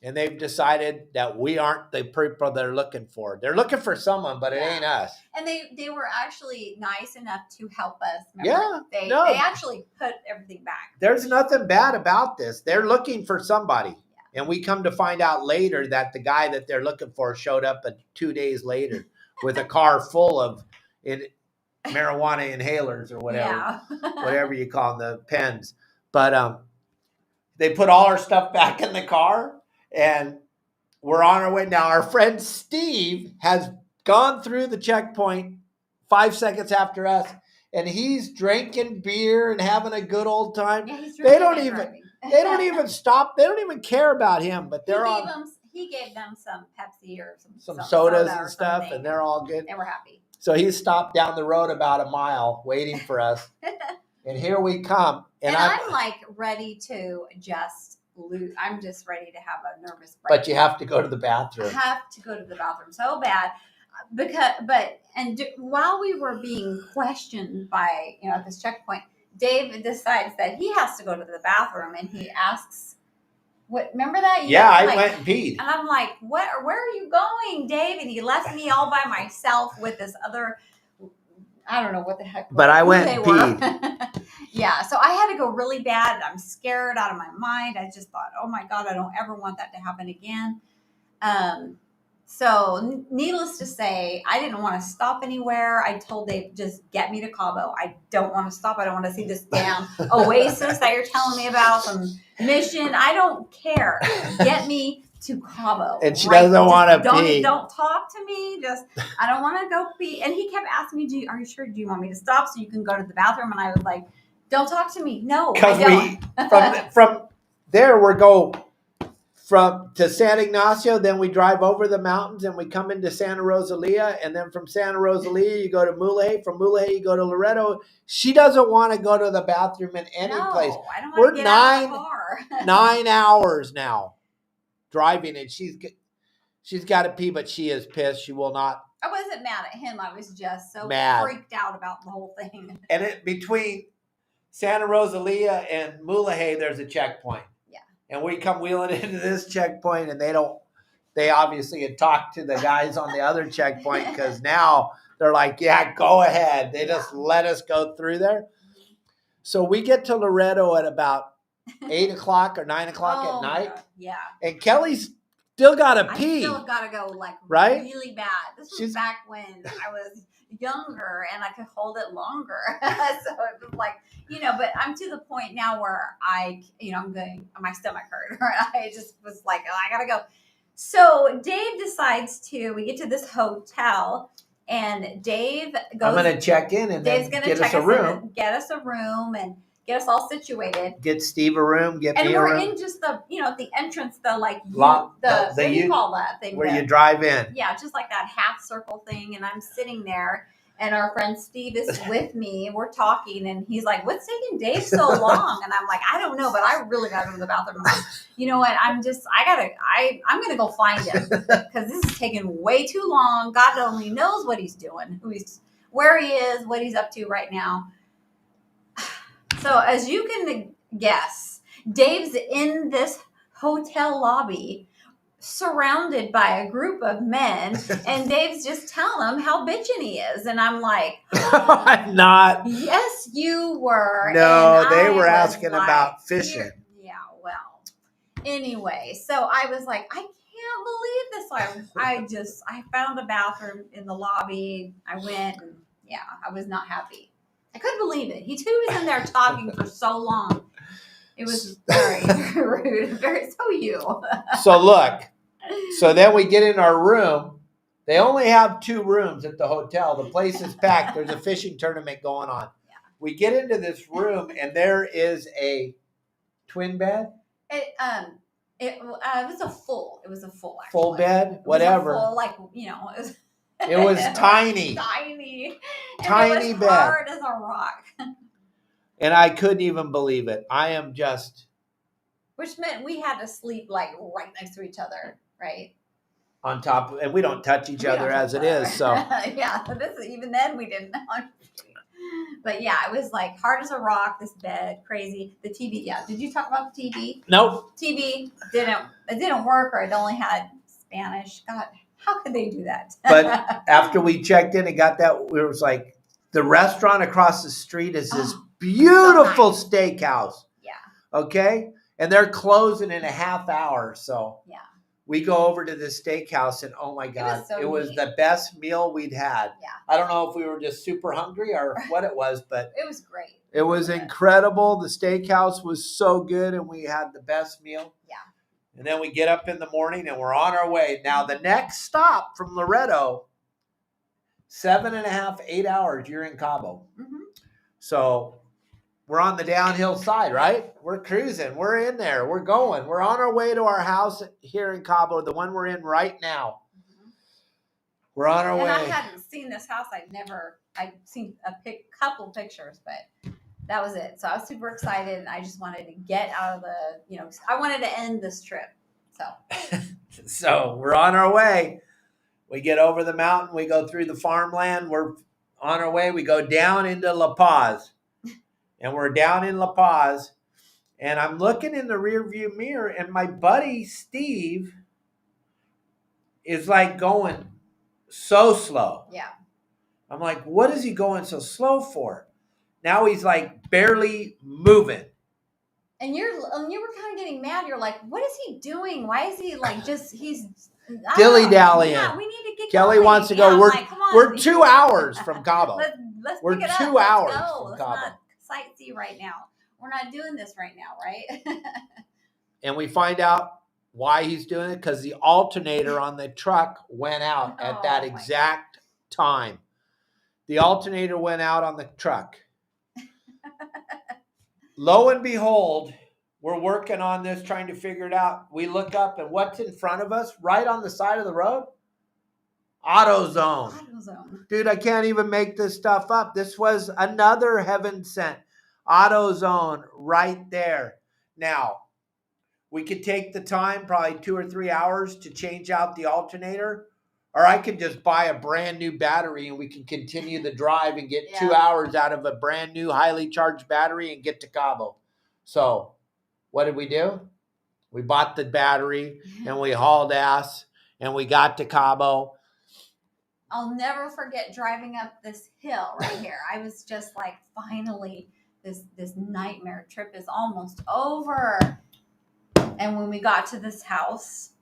And they've decided that we aren't the people they're looking for. They're looking for someone, but it ain't us. And they were actually nice enough to help us. Remember? They actually put everything back. There's nothing bad about this. They're looking for somebody. Yeah. And we come to find out later that the guy that they're looking for showed up 2 days later with a car full of marijuana inhalers or whatever, whatever you call them, the pens. But they put all our stuff back in the car. And we're on our way. Now, our friend Steve has gone through the checkpoint 5 seconds after us, and he's drinking beer and having a good old time. Yeah, he's They drinking they don't even stop. They don't even care about him, but he gave them some Pepsi or some sodas soda and or stuff, something, and they're all good. They were happy. So he stopped down the road about a mile waiting for us. And here we come. And I'm like ready to just lose. I'm just ready to have a nervous breakdown. But you have to go to the bathroom. I have to go to the bathroom so bad. While we were being questioned by, at this checkpoint, Dave decides that he has to go to the bathroom, and he asks, remember that? I went and peed. And I'm like, where are you going, Dave? And he left me all by myself with this other, I don't know what the heck. But I went and peed. Yeah, so I had to go really bad. I'm scared out of my mind. I just thought, oh my God, I don't ever want that to happen again. So needless to say, I didn't want to stop anywhere. I told Dave, just get me to Cabo. I don't want to stop. I don't want to see this damn oasis that you're telling me about, some mission. I don't care. Get me to Cabo. And she doesn't want to pee. Don't talk to me. I don't want to go pee. And he kept asking me, are you sure? Do you want me to stop so you can go to the bathroom? And I was like, don't talk to me. No, I don't. From there, we go to San Ignacio, then we drive over the mountains and we come into Santa Rosalia, and then from Santa Rosalia you go to Muley. From Muley you go to Loreto. She doesn't want to go to the bathroom in any place. I don't want to get out of the car. 9 hours now driving, and she's got to pee, but she is pissed. She will not. I wasn't mad at him. I was just so freaked out about the whole thing. And between Santa Rosalia and Muley, there's a checkpoint. And we come wheeling into this checkpoint, and they obviously had talked to the guys on the other checkpoint, because now they're like, yeah, go ahead. They just let us go through there. So we get to Loreto at about 8 o'clock or 9 o'clock at night. Yeah. And Kelly's still got to pee. I still got to go right? really bad. This was back when I was younger and I could hold it longer. So it was like, but I'm to the point now where my stomach hurt. I just was like, I gotta go. So Dave decides we get to this hotel, and Dave goes. I'm gonna check in, and Dave's then gonna get us a room. Get us a room and get us all situated. Get Steve a room. Get me a room. And we're in just the, the entrance, what do you call that thing? Where you drive in. Yeah, just like that half circle thing. And I'm sitting there, and our friend Steve is with me. We're talking, and he's like, what's taking Dave so long? And I'm like, I don't know, but I really got to go to the bathroom. You know what? I'm going to go find him, because this is taking way too long. God only knows what he's doing, where he is, what he's up to right now. So as you can guess, Dave's in this hotel lobby surrounded by a group of men, and Dave's just telling them how bitchin' he is. And I'm like, I'm not. Yes, you were. No, they were asking about fishing. Yeah, well, anyway, so I was like, I can't believe this. So I found a bathroom in the lobby. I went, and I was not happy. I couldn't believe it. He too was in there talking for so long. It was very, very rude. So you. So look. So then we get in our room. They only have 2 rooms at the hotel. The place is packed. There's a fishing tournament going on. Yeah. We get into this room, and there is a twin bed. It was a full. It was a full. Actually. Full bed, whatever. It was tiny. Tiny. Tiny bed. Hard as a rock. And I couldn't even believe it. I am just. Which meant we had to sleep right next to each other, right? On top, and we don't touch each other as it is. So yeah, even then we didn't. But yeah, it was hard as a rock. This bed, crazy. The TV. Yeah, did you talk about the TV? Nope. TV didn't work, or it only had Spanish. God. How could they do that? But after we checked in and got that, it was like the restaurant across the street is this beautiful steakhouse. Yeah. Okay? And they're closing in a half hour. So we go over to the steakhouse, and oh my God, it was the best meal we'd had. Yeah. I don't know if we were just super hungry or what it was, but it was great. It was incredible. The steakhouse was so good, and we had the best meal. Yeah. And then we get up in the morning and we're on our way. Now, the next stop from Loretto, 7.5, 8 hours, you're in Cabo. Mm-hmm. So we're on the downhill side, right? We're cruising. We're in there. We're going. We're on our way to our house here in Cabo, the one we're in right now. Mm-hmm. We're on our way. And I hadn't seen this house. I'd seen a couple pictures, but that was it. So I was super excited, and I just wanted to get out of I wanted to end this trip. So, so we're on our way. We get over the mountain. We go through the farmland. We're on our way. We go down into La Paz. And we're down in La Paz. And I'm looking in the rear view mirror, and my buddy Steve is like going so slow. Yeah. I'm like, what is he going so slow for? Now he's like barely moving. And you were kind of getting mad. You're like, what is he doing? Why is he like he's dilly-dallying. Yeah, we need to get Kelly going. wants to go. We're, like, come on. We're 2 hours from Cabo. Let's we're pick it 2 up. hours Let's go. from Let's Cabo. not sightsee right now. We're not doing this right now, right? And we find out why he's doing it, because the alternator on the truck went out at that exact time. The alternator went out on the truck. Lo and behold, we're working on this, trying to figure it out. We look up, and what's in front of us, right on the side of the road? AutoZone. AutoZone. Dude, I can't even make this stuff up. This was another heaven sent. AutoZone right there. Now, we could take the time, probably 2 or 3 hours, to change out the alternator. Or I could just buy a brand new battery and we can continue the drive and get 2 hours out of a brand new highly charged battery and get to Cabo. So what did we do? We bought the battery and we hauled ass and we got to Cabo. I'll never forget driving up this hill right here. I was just like, finally, this nightmare trip is almost over. And when we got to this house,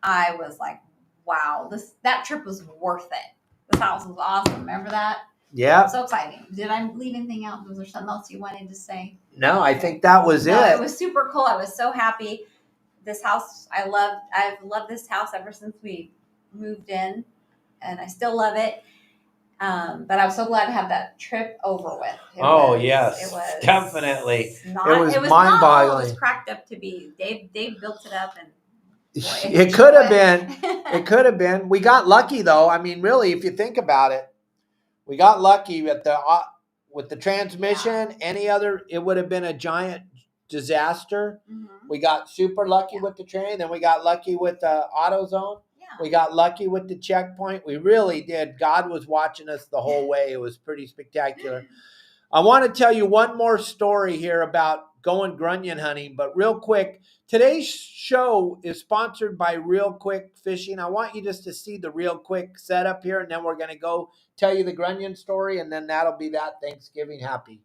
I was like, wow, that trip was worth it. This house was awesome. Remember that? Yeah. So exciting. Did I leave anything out? Was there something else you wanted to say? No, I think that was it. It was super cool. I was so happy. This house, I've loved this house ever since we moved in, and I still love it. But I was so glad to have that trip over with. Yes, it was definitely. It was mind-boggling. not all it was cracked up to be. Dave built it up, and boy, it could have been. It could have been. We got lucky, though. I mean, really, if you think about it, we got lucky with the transmission. Any other, it would have been a giant disaster. Mm-hmm. We got super lucky with the train. Then we got lucky with the AutoZone. Yeah. We got lucky with the checkpoint. We really did. God was watching us the whole way. It was pretty spectacular. I want to tell you one more story here about going grunion hunting, but real quick, today's show is sponsored by ReelQuick Fishing. I want you just to see the ReelQuick setup here, and then we're going to go tell you the grunion story, and then that'll be that. Thanksgiving happy.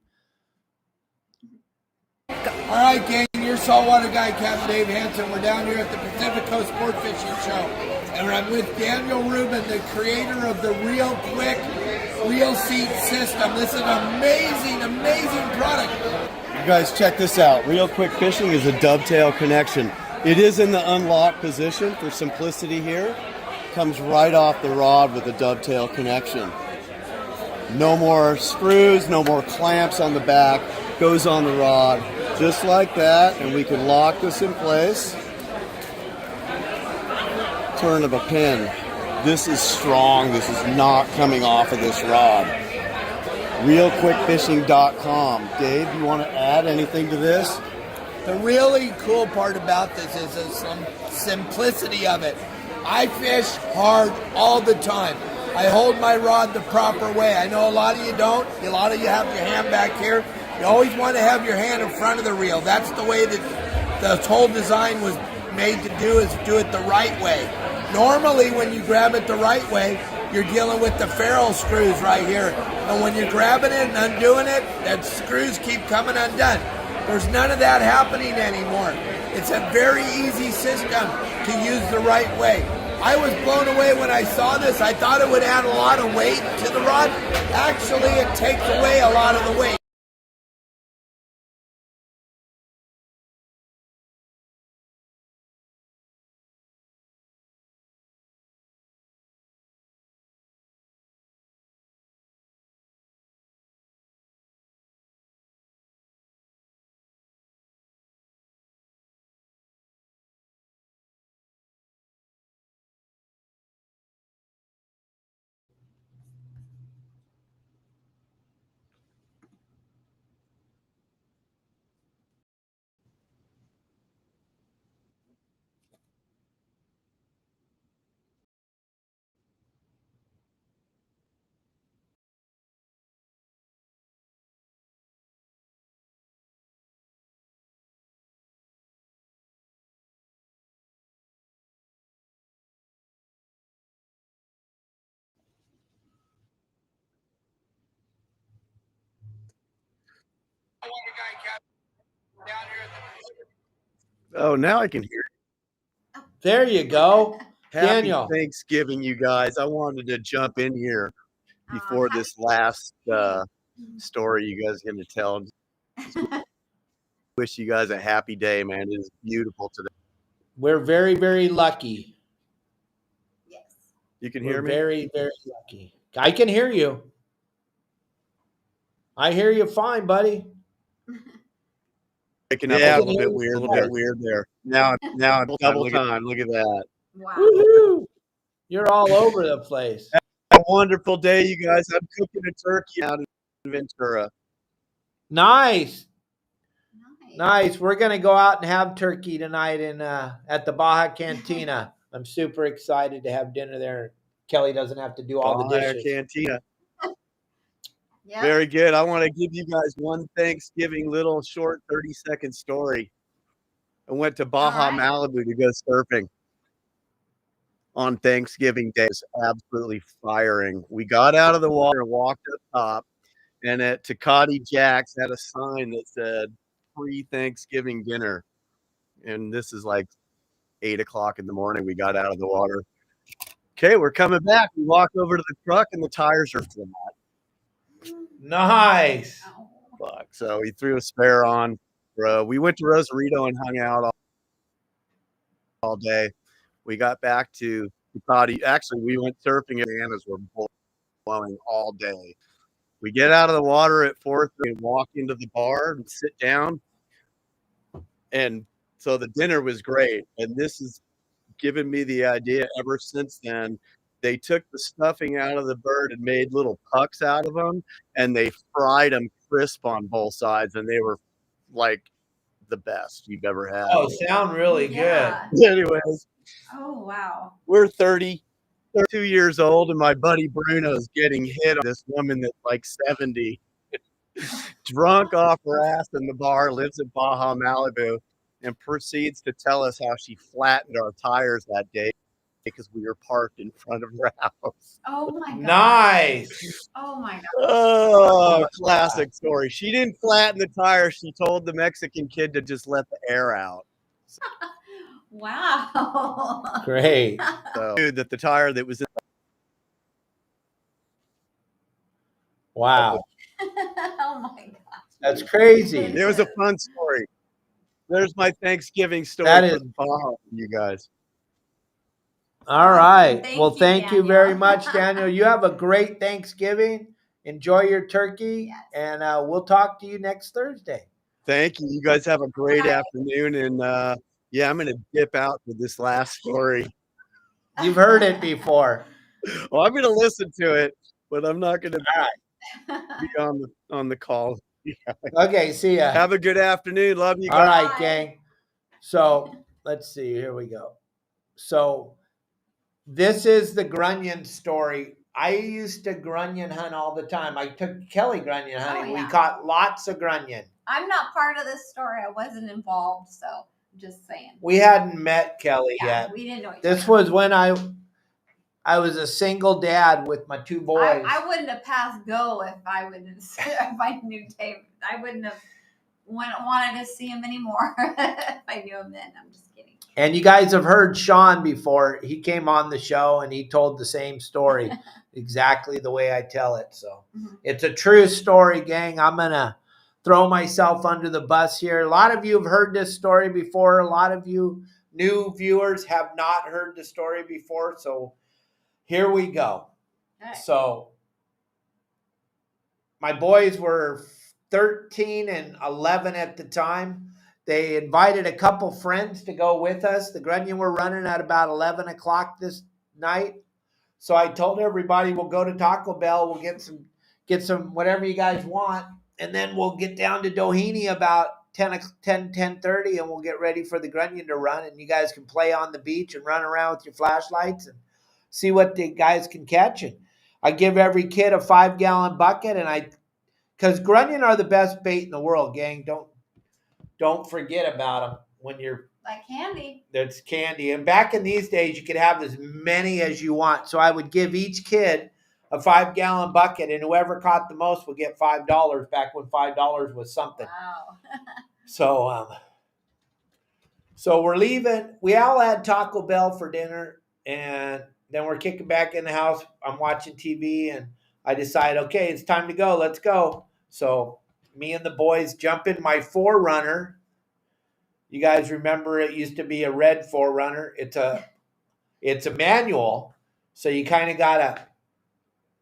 All right, gang, your saltwater guide, Capt. Dave Hansen. We're down here at the Pacific Coast Sportfishing Show, and I'm with Daniel Rubin, the creator of the ReelQuick Reel Seat System. This is an amazing, amazing product. You guys, check this out. ReelQuick Fishing is a dovetail connection. It is in the unlocked position for simplicity here. Comes right off the rod with a dovetail connection. No more screws, no more clamps on the back. Goes on the rod just like that, and we can lock this in place. Turn of a pin. This is strong. This is not coming off of this rod. ReelQuickFishing.com. Dave, you want to add anything to this? The really cool part about this is the simplicity of it. I fish hard all the time. I hold my rod the proper way. I know a lot of you don't. A lot of you have your hand back here. You always want to have your hand in front of the reel. That's the way that the whole design was made to do, is do it the right way. Normally, when you grab it the right way, you're dealing with the ferrule screws right here. And when you're grabbing it and undoing it, that screws keep coming undone. There's none of that happening anymore. It's a very easy system to use the right way. I was blown away when I saw this. I thought it would add a lot of weight to the rod. Actually, it takes away a lot of the weight. Oh, now I can hear you. There you go. Happy Daniel. Thanksgiving, you guys. I wanted to jump in here before happy this last story you guys are going to tell. Wish you guys a happy day, man. It is beautiful today. We're very, very lucky. Yes. You can We're hear me? very, very lucky. I can hear you. I hear you fine, buddy. Picking up a little bit weird there. Now double time. Look at that. Wow. Woohoo! You're all over the place. A wonderful day, you guys. I'm cooking a turkey out in Ventura. Nice. Nice. We're gonna go out and have turkey tonight in at the Baja Cantina. I'm super excited to have dinner there. Kelly doesn't have to do all the Baja dishes. Cantina. Yep. Very good. I want to give you guys one Thanksgiving little short 30-second story. I went to Baja Malibu to go surfing on Thanksgiving Day. It was absolutely firing. We got out of the water and walked up top, and at Tecate Jack's had a sign that said free Thanksgiving dinner. And this is like 8 o'clock in the morning. We got out of the water. Okay, we're coming back. We walk over to the truck and the tires are flat. Nice. Fuck. So he threw a spare on. We went to Rosarito and hung out all day. We got back to Ducati. Actually, we went surfing and bananas were blowing all day. We get out of the water at 4:30 and walk into the bar and sit down. And so the dinner was great. And this has given me the idea ever since then. They took the stuffing out of the bird and made little pucks out of them, and they fried them crisp on both sides, and they were like the best you've ever had. Oh, sound really good. Anyways. Oh, wow. We're 32 years old, and my buddy Bruno's getting hit on this woman that's like 70, drunk off her ass in the bar, lives in Baja Malibu, and proceeds to tell us how she flattened our tires that day because we were parked in front of her house. Oh my god. Nice. Oh my god. Oh, classic story. She didn't flatten the tire. She told the Mexican kid to just let the air out. Wow. Great. So that the tire that was in Wow. Oh my god. That's crazy. It was a fun story. There's my Thanksgiving story for the Baja, you guys. All right. Thank Well, you, thank you Daniel. very much, Daniel. You have a great Thanksgiving. Enjoy your turkey, Yes. and we'll talk to you next Thursday. Thank you. You guys have a great afternoon, and yeah, I'm going to dip out with this last story. You've heard it before. Well, I'm going to listen to it, but I'm not going to be on the call. Okay, see ya. Have a good afternoon. Love you guys. All right, gang. So let's see. Here we go. So this is the grunion story. I used to grunion hunt all the time. I took Kelly grunion hunting. yeah. We caught lots of grunion. I'm not part of this story. I wasn't involved, so I'm just saying. We hadn't met Kelly yet. We didn't know each This other. was when I was a single dad with my two boys. I wouldn't have passed go if I knew Dave. I wouldn't have wanted to see him anymore if I knew him then. I'm just kidding. And you guys have heard Sean before. He came on the show and he told the same story exactly the way I tell it. So It's a true story, gang. I'm going to throw myself under the bus here. A lot of you have heard this story before. A lot of you new viewers have not heard the story before. So here we go. Right. So my boys were 13 and 11 at the time. They invited a couple friends to go with us. The grunion were running at about 11 o'clock this night. So I told everybody we'll go to Taco Bell. We'll get some whatever you guys want. And then we'll get down to Doheny about 10:30 and we'll get ready for the grunion to run. And you guys can play on the beach and run around with your flashlights and see what the guys can catch. And I give every kid a 5-gallon bucket. And because grunion are the best bait in the world, gang. Don't forget about them when you're like candy. That's candy. And back in these days, you could have as many as you want. So I would give each kid a 5-gallon bucket, and whoever caught the most would get $5 back when $5 was something. Wow. So So we're leaving. We all had Taco Bell for dinner, and then we're kicking back in the house. I'm watching TV, and I decide, okay, it's time to go. Let's go. So me and the boys jump in my 4Runner. You guys remember it used to be a red 4Runner. It's a manual, so you kind of gotta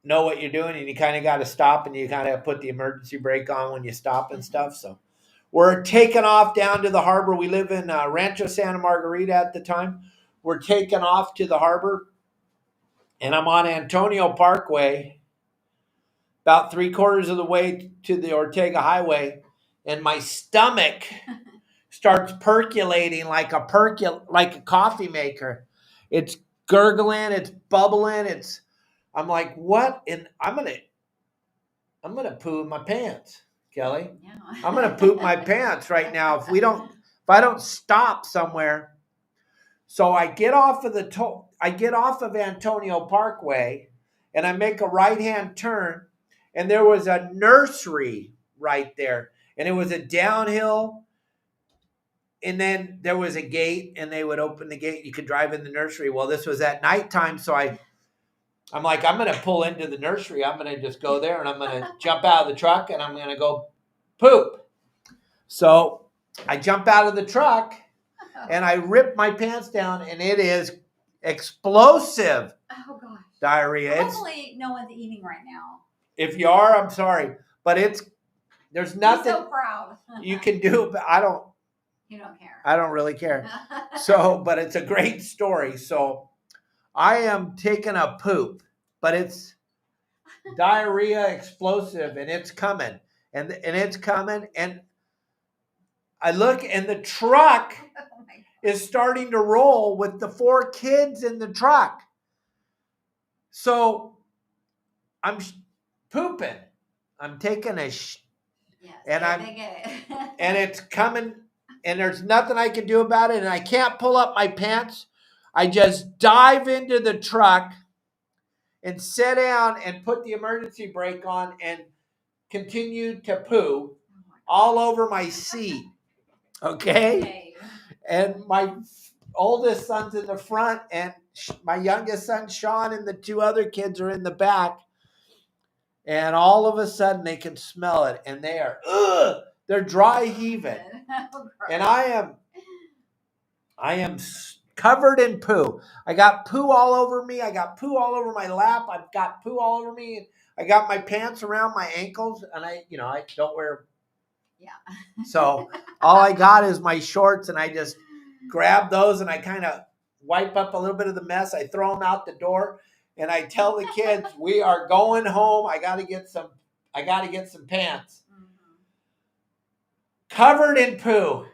know what you're doing, and you kind of gotta stop, and you kind of put the emergency brake on when you stop and stuff. So we're taking off down to the harbor. We live in Rancho Santa Margarita at the time. We're taking off to the harbor, and I'm on Antonio Parkway, about 3/4 of the way to the Ortega Highway, and my stomach starts percolating like a coffee maker. It's gurgling, it's bubbling, I'm like, what? And I'm gonna poo in my pants, Kelly. Yeah. I'm gonna poop my pants right now if I don't stop somewhere. So I get off of Antonio Parkway, and I make a right-hand turn, and there was a nursery right there, and it was a downhill. And then there was a gate, and they would open the gate. You could drive in the nursery. Well, this was at nighttime, so I'm like, I'm going to pull into the nursery. I'm going to just go there, and I'm going to jump out of the truck, and I'm going to go poop. So I jump out of the truck, and I rip my pants down, and it is explosive diarrhea. Hopefully no one's eating right now. If you are, I'm sorry. But there's nothing I'm so proud. you can do. But You don't care. I don't really care. So, but it's a great story. So I am taking a poop, but it's diarrhea explosive, and it's coming, and it's coming. And I look, and the truck is starting to roll with the 4 kids in the truck. So I'm pooping. I'm taking yes, and they get it. and it's coming. And there's nothing I can do about it, and I can't pull up my pants. I just dive into the truck and sit down and put the emergency brake on and continue to poo all over my seat. Okay? And my oldest son's in the front, and my youngest son, Sean, and the 2 other kids are in the back. And all of a sudden, they can smell it, and they are, they're dry heaving. And I am covered in poo. I got poo all over me. I got poo all over my lap. I've got poo all over me. I got my pants around my ankles, and I don't wear. Yeah. So all I got is my shorts, and I just grab those, and I kind of wipe up a little bit of the mess. I throw them out the door, and I tell the kids, we are going home. I got to get some pants. Covered in poo.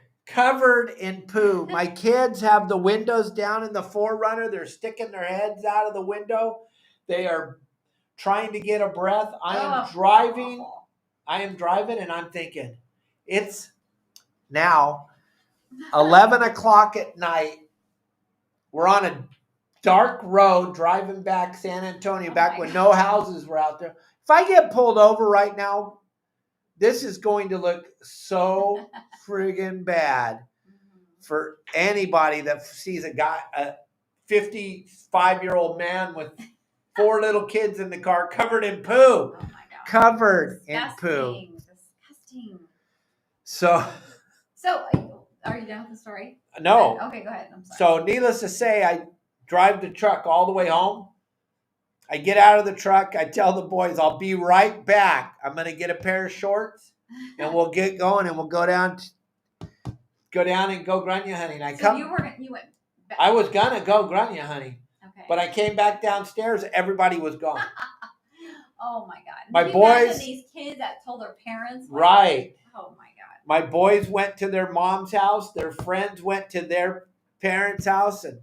My kids have the windows down in the 4Runner. They're sticking their heads out of the window. They are trying to get a breath. I am driving, and I'm thinking, it's now 11 o'clock at night. We're on a dark road driving back San Antonio, back when no houses were out there. If I get pulled over right now, this is going to look so friggin' bad for anybody that sees a 55-year-old man with 4 little kids in the car covered in poo. Oh my God. Covered in poo. Disgusting. So, are you done with the story? No. Okay, go ahead. I'm sorry. So, needless to say, I drive the truck all the way home. I get out of the truck. I tell the boys, I'll be right back. I'm going to get a pair of shorts, and we'll get going, and we'll go down and go grunnya hunting. You went back. I was going to go grunnya hunting, okay. but I came back downstairs. Everybody was gone. Oh, my God. My Can you boys. imagine these kids that told their parents. Right. Oh, my God. My boys went to their mom's house. Their friends went to their parents' house, and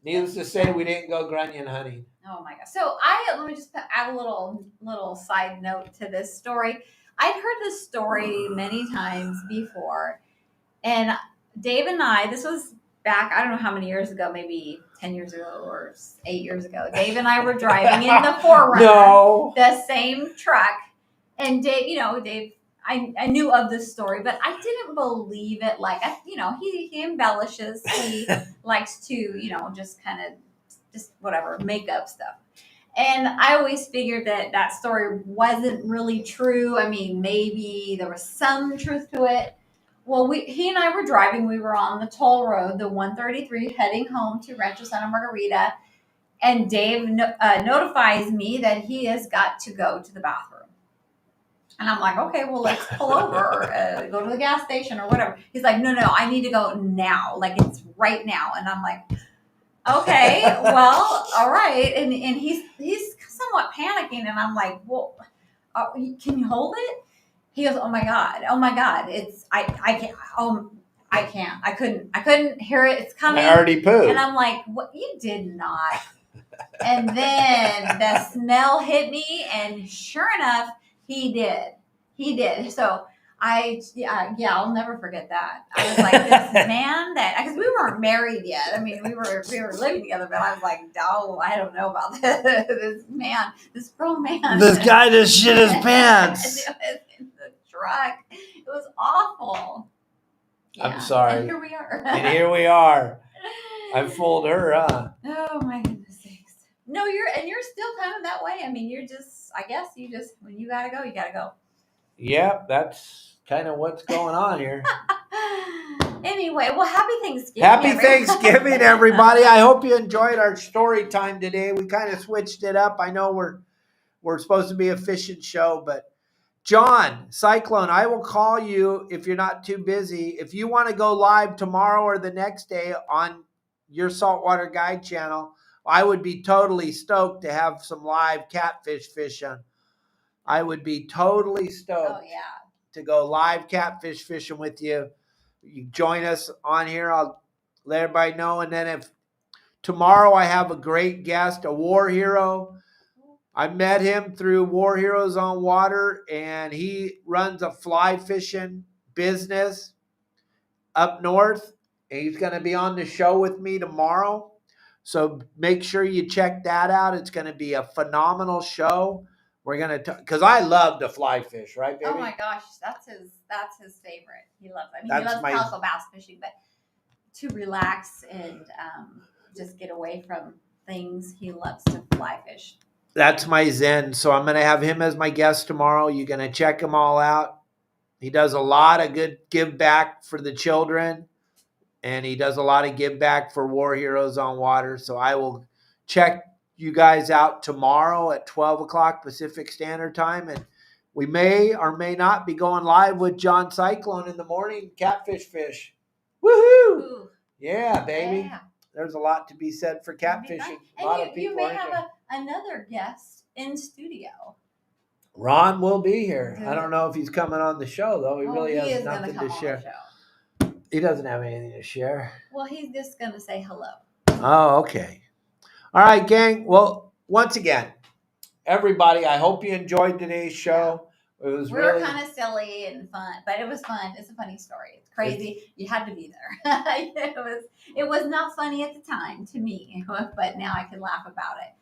needless to say, we didn't go grunnya hunting. Oh my God. So let me just add a little side note to this story. I'd heard this story many times before, and Dave and I, this was back, I don't know how many years ago, maybe 10 years ago or 8 years ago. Dave and I were driving in the 4Runner, No. the same truck. And Dave, I knew of this story, but I didn't believe it. Like, he embellishes. He likes to, just kind of just whatever, make up stuff. And I always figured that story wasn't really true. I mean, maybe there was some truth to it. Well, he and I were driving. We were on the toll road, the 133, heading home to Rancho Santa Margarita. And Dave notifies me that he has got to go to the bathroom. And I'm like, okay, well, let's pull over, go to the gas station or whatever. He's like, no, I need to go now. Like, it's right now. And I'm like, okay, well, all right. And he's somewhat panicking. And I'm like, well, can you hold it? He goes, oh my God. I can't. I couldn't hear it. It's coming. I already pooped. And I'm like, what? You did not. And then the smell hit me, and sure enough, he did. So I'll never forget that. I was like, this man because we weren't married yet. I mean, we were living together, but I was like, oh, I don't know about this man, this grown man. This guy just shit his pants. It was in the truck. It was awful. Yeah. I'm sorry. And here we are. I fooled her, huh? Oh my goodness sakes. No, you're still kind of that way. I mean, I guess when you gotta go, you gotta go. Yep, that's kind of what's going on here. Anyway, well, happy Thanksgiving. Happy Thanksgiving, everybody. I hope you enjoyed our story time today. We kind of switched it up. I know we're supposed to be a fishing show, but John, Cyclone, I will call you if you're not too busy. If you want to go live tomorrow or the next day on Your Saltwater Guide channel, I would be totally stoked to have some live catfish fishing. I would be totally stoked to go live catfish fishing with you. You join us on here. I'll let everybody know. And then if tomorrow I have a great guest, a war hero. I met him through War Heroes on Water, and he runs a fly fishing business up north. And he's going to be on the show with me tomorrow. So make sure you check that out. It's going to be a phenomenal show. We're going to, because I love to fly fish, right, baby? Oh my gosh, that's his favorite. He loves. He loves calico bass fishing, but to relax and just get away from things, he loves to fly fish. That's my zen. So I'm going to have him as my guest tomorrow. You're going to check him all out. He does a lot of good give back for the children, and he does a lot of give back for War Heroes on Water. So I will check you guys out tomorrow at 12 o'clock Pacific Standard Time. And we may or may not be going live with John Cyclone in the morning, catfish fish. Woohoo! Ooh. Yeah, baby. Yeah. There's a lot to be said for catfishing. A lot of people you may have another guest in studio. Ron will be here. I don't know if he's coming on the show, though. He really has nothing to share. He doesn't have anything to share. Well, he's just going to say hello. Oh, okay. All right, gang. Well, once again, everybody, I hope you enjoyed today's show. It was we were kind of silly and fun, but it was fun. It's a funny story. It's crazy. You had to be there. It was not funny at the time to me, but now I can laugh about it.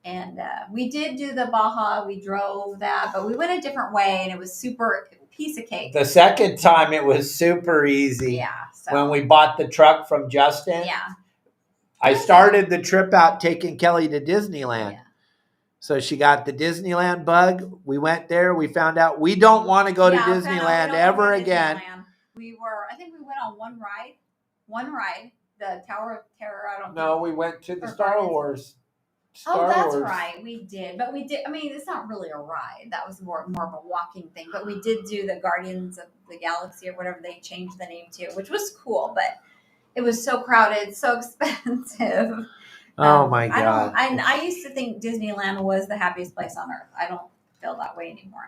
And we did do the Baja. We drove that, but we went a different way, and it was super piece of cake. The second time, it was super easy. Yeah. So. When we bought the truck from Justin. Yeah. I started the trip out taking Kelly to Disneyland. Yeah. So she got the Disneyland bug. We went there. We found out we don't want to go to Disneyland ever again. I think we went on one ride, the Tower of Terror. I don't know. No, we went to the Star Wars. That's right. We did. But we did. I mean, it's not really a ride. That was more of a walking thing. But we did do the Guardians of the Galaxy or whatever they changed the name to, which was cool. But it was so crowded, so expensive. Oh, my God. I used to think Disneyland was the happiest place on earth. I don't feel that way anymore.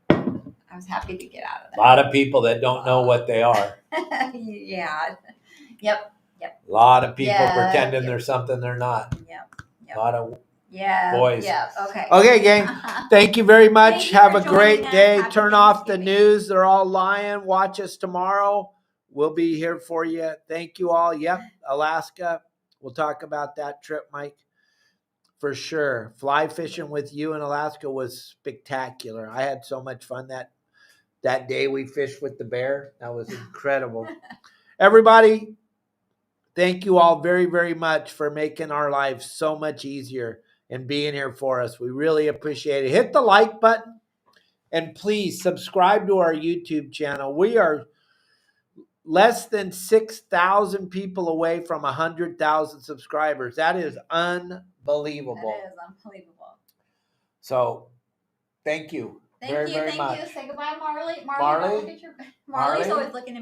I was happy to get out of there. A lot of people that don't know what they are. Yeah. Yep. A lot of people pretending they're something they're not. Yep. A lot of boys. Yeah. Okay. Okay, gang. Thank you very much. Have a great day. Happy Turn off the news. They're all lying. Watch us tomorrow. We'll be here for you. Thank you all. Yep. Alaska. We'll talk about that trip, Mike. For sure. Fly fishing with you in Alaska was spectacular. I had so much fun. That that day we fished with the bear. That was incredible. Everybody, thank you all very, very much for making our lives so much easier and being here for us. We really appreciate it. Hit the like button and please subscribe to our YouTube channel. We are less than 6,000 people away from 100,000 subscribers. That is unbelievable. That is unbelievable. So, thank you. Thank very, you. very Thank much. you. Say goodbye, Marley. Marley? Look at your... Marley's Marley? always looking at me.